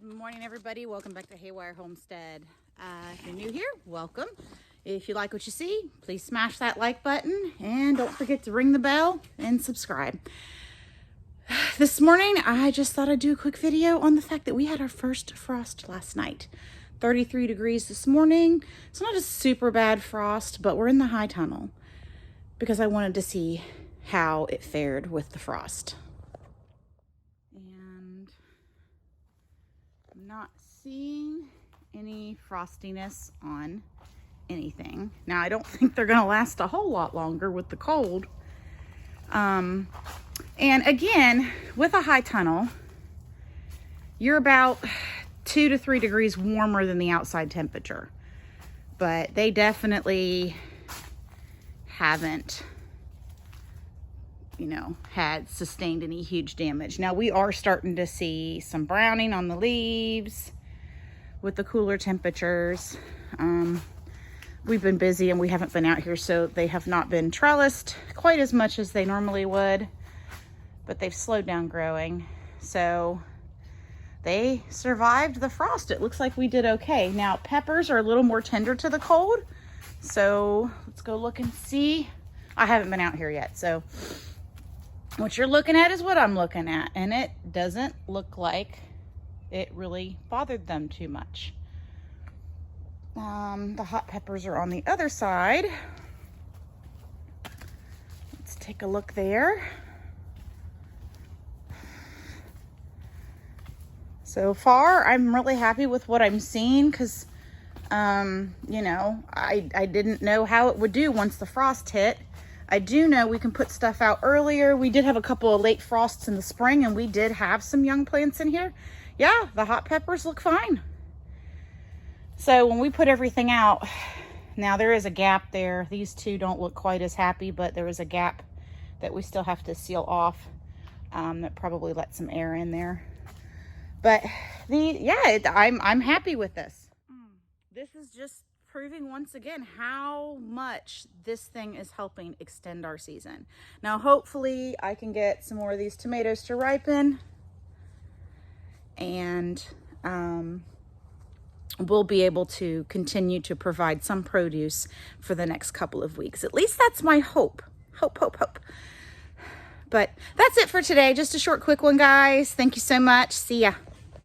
Good morning, everybody. Welcome back to Haywire Homestead. If you're new here, welcome. If you like what you see, please smash that like button and don't forget to ring the bell and subscribe. This morning, I just thought I'd do a quick video on the fact that we had our first frost last night. 33 degrees this morning. It's not a super bad frost, but we're in the high tunnel because I wanted to see how it fared with the frost. And I'm not seeing any frostiness on anything. Now, I don't think they're going to last a whole lot longer with the cold. And again, with a high tunnel, you're about 2 to 3 degrees warmer than the outside temperature. But they definitely haven't, had sustained any huge damage. Now, we are starting to see some browning on the leaves with the cooler temperatures. We've been busy and we haven't been out here, so they have not been trellised quite as much as they normally would, but they've slowed down growing. So they survived the frost. It looks like we did okay. Now, peppers are a little more tender to the cold, so let's go look and see. I haven't been out here yet, so what you're looking at is what I'm looking at, and it doesn't look like it really bothered them too much. The hot peppers are on the other side. Let's take a look there. So far, I'm really happy with what I'm seeing because, I didn't know how it would do once the frost hit. I do know we can put stuff out earlier. We did have a couple of late frosts in the spring, and we did have some young plants in here. Yeah, the hot peppers look fine. So when we put everything out, now there is a gap there. These two don't look quite as happy, but there is a gap that we still have to seal off. That probably let some air in there. But I'm happy with this. This is just proving once again how much this thing is helping extend our season. Now, hopefully I can get some more of these tomatoes to ripen, and we'll be able to continue to provide some produce for the next couple of weeks. At least that's my hope. Hope. But that's it for today. Just a short, quick one, guys. Thank you so much. See ya.